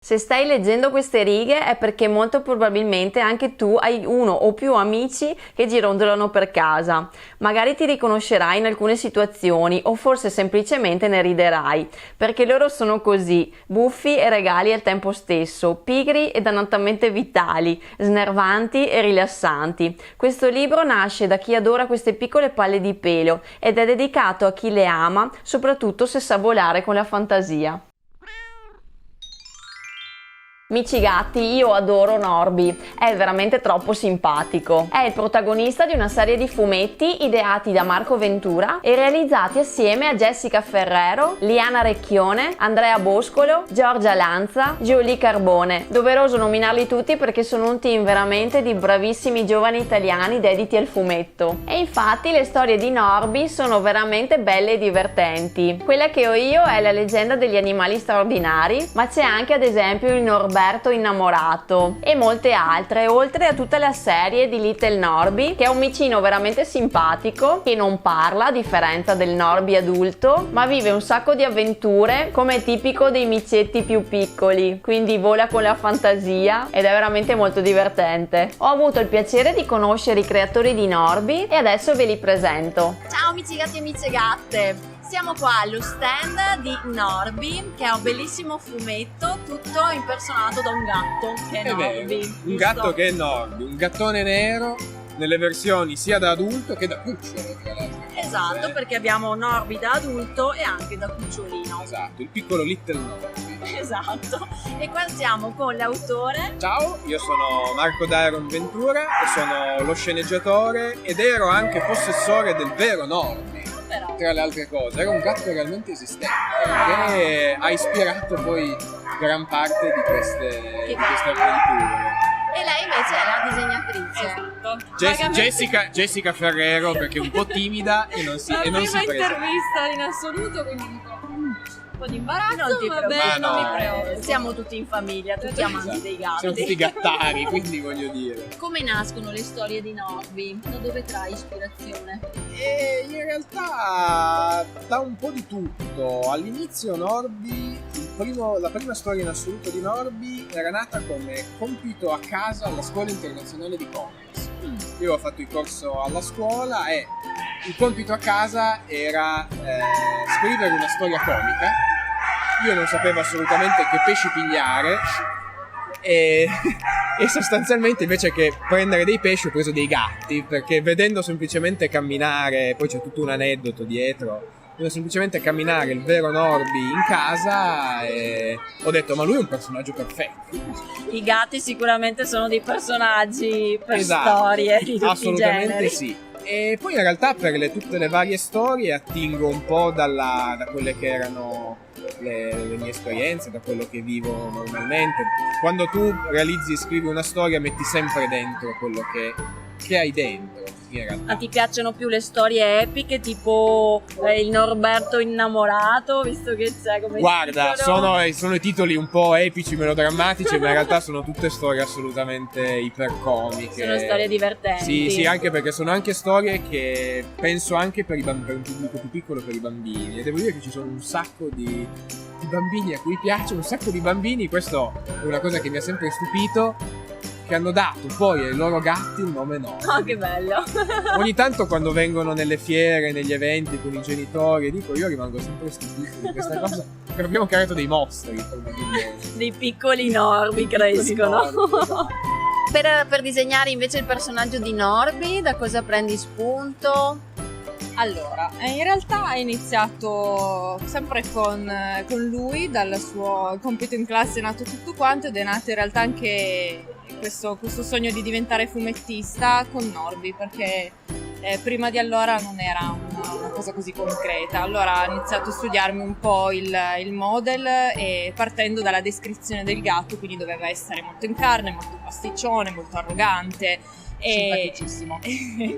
Se stai leggendo queste righe è perché molto probabilmente anche tu hai uno o più amici che girondolano per casa. Magari ti riconoscerai in alcune situazioni o forse semplicemente ne riderai, perché loro sono così, buffi e regali al tempo stesso, pigri e dannatamente vitali, snervanti e rilassanti. Questo libro nasce da chi adora queste piccole palle di pelo ed è dedicato a chi le ama, soprattutto se sa volare con la fantasia. Amici gatti, io adoro Norby, è veramente troppo simpatico. È il protagonista di una serie di fumetti ideati da Marco Ventura e realizzati assieme a Jessica Ferrero, Liana Recchione, Andrea Boscolo, Giorgia Lanza, Jolie Carbone. Doveroso nominarli tutti perché sono un team veramente di bravissimi giovani italiani dediti al fumetto. E infatti le storie di Norby sono veramente belle e divertenti. Quella che ho io è la leggenda degli animali straordinari, ma c'è anche ad esempio il Norberto innamorato e molte altre, oltre a tutta la serie di Little Norby, che è un micino veramente simpatico che non parla a differenza del Norby adulto, ma vive un sacco di avventure come è tipico dei micetti più piccoli, quindi vola con la fantasia ed è veramente molto divertente. Ho avuto il piacere di conoscere i creatori di Norby e adesso ve li presento. Ciao amici gatti e amiche gatte! Siamo qua allo stand di Norby, che è un bellissimo fumetto tutto impersonato da un gatto che è Norby. Un gatto che è Norby, un gattone nero nelle versioni sia da adulto che da cucciolo, tra l'altro. Esatto, perché abbiamo Norby da adulto e anche da cucciolino. Esatto, il piccolo Little Norby. Esatto. E qua siamo con l'autore. Ciao, io sono Marco Dairon Ventura e sono lo sceneggiatore ed ero anche possessore del vero Norby. Tra le altre cose, era un gatto realmente esistente che ha ispirato poi gran parte di queste avventure. E lei invece è la disegnatrice. Esatto. Jessica Ferrero, perché è un po' timida e non si La prima presa. intervista in assoluto, quindi dico un po' di imbarazzo, Non ti vabbè, preoccupare. non mi Ma no. preoccupo. Siamo tutti in famiglia, tutti amanti dei gatti. Siamo tutti gattari, quindi voglio dire. Come nascono le storie di Norby? Da dove trai ispirazione? E in realtà da un po' di tutto. All'inizio Norby, la prima storia in assoluto di Norby era nata come compito a casa alla scuola internazionale di comics. Io ho fatto il corso alla scuola e il compito a casa era scrivere una storia comica. Io non sapevo assolutamente che pesci pigliare e sostanzialmente invece che prendere dei pesci ho preso dei gatti, perché vedendo semplicemente camminare, poi c'è tutto un aneddoto dietro, vedendo semplicemente camminare il vero Norby in casa e ho detto ma lui è un personaggio perfetto. I gatti sicuramente sono dei personaggi per Esatto, storie di tutti i assolutamente generi. sì. E poi in realtà per tutte le varie storie attingo un po' da quelle che erano le mie esperienze, da quello che vivo normalmente. Quando tu realizzi e scrivi una storia metti sempre dentro quello che hai dentro in realtà. Ma ti piacciono più le storie epiche tipo il Norberto innamorato, visto che c'è come Guarda, titolo? sono i titoli un po' epici, melodrammatici, ma in realtà sono tutte storie assolutamente ipercomiche. Sono storie divertenti. Sì, anche perché sono anche storie che penso anche per un pubblico più piccolo, per i bambini. E devo dire che ci sono un sacco di bambini a cui piace, un sacco di bambini, questo è una cosa che mi ha sempre stupito, che hanno dato poi ai loro gatti il nome Norby. Oh, che bello! Ogni tanto quando vengono nelle fiere, negli eventi con i genitori, dico io rimango sempre stupito di questa cosa, perché abbiamo creato dei mostri probabilmente. Dei piccoli Norby crescono. Norby. Per disegnare invece il personaggio di Norby, da cosa prendi spunto? Allora, in realtà è iniziato sempre con lui, dal suo compito in classe è nato tutto quanto ed è nato in realtà anche questo sogno di diventare fumettista con Norby, perché prima di allora non era una cosa così concreta. Allora ho iniziato a studiarmi un po' il model e partendo dalla descrizione del gatto, quindi doveva essere molto in carne, molto pasticcione, molto arrogante. Simpaticissimo.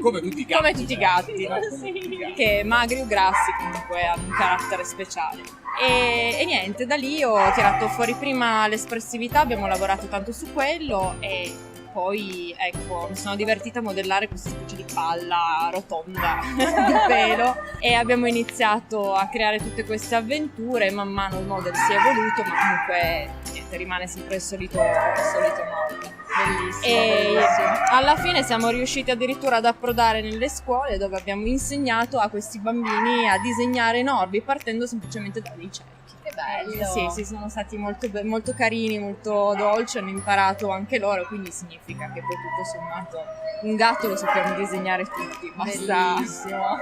Come tutti i gatti. Come tutti i gatti, Come sì. tutti i gatti. Che magri o grassi comunque hanno un carattere speciale. E niente, da lì ho tirato fuori prima l'espressività, abbiamo lavorato tanto su quello e poi ecco mi sono divertita a modellare questa specie di palla rotonda di pelo e abbiamo iniziato a creare tutte queste avventure. Man mano il model si è evoluto, ma comunque niente, niente, rimane sempre il solito Norby. Bellissimo, E bellissimo. alla fine siamo riusciti addirittura ad approdare nelle scuole dove abbiamo insegnato a questi bambini a disegnare Norby partendo semplicemente da dei cerchi. Che bello. Sì, sono stati molto carini, molto dolci, hanno imparato anche loro, quindi significa che poi tutto sommato un gatto lo sappiamo disegnare tutti, basta Bellissimo.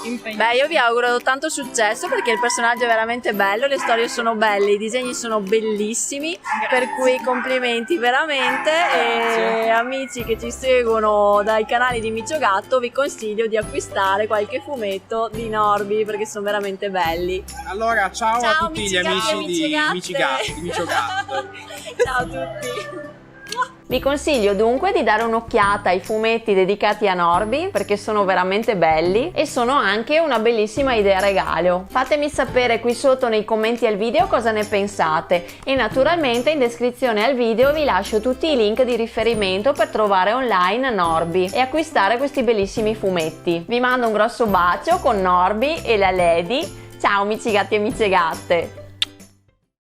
impegnarsi. Beh, io vi auguro tanto successo perché il personaggio è veramente bello, le storie sono belle, i disegni sono bellissimi, per cui complimenti veramente. E amici che ci seguono dai canali di Micio Gatto, vi consiglio di acquistare qualche fumetto di Norby perché sono veramente belli. Allora, ciao a Ciao, tutti amici gli gatti amici e di amici gatte. Micio Gatto. Ciao a tutti. Vi consiglio dunque di dare un'occhiata ai fumetti dedicati a Norby perché sono veramente belli e sono anche una bellissima idea regalo. Fatemi sapere qui sotto nei commenti al video cosa ne pensate e naturalmente in descrizione al video vi lascio tutti i link di riferimento per trovare online Norby e acquistare questi bellissimi fumetti. Vi mando un grosso bacio con Norby e la Lady. Ciao amici gatti e amici gatte!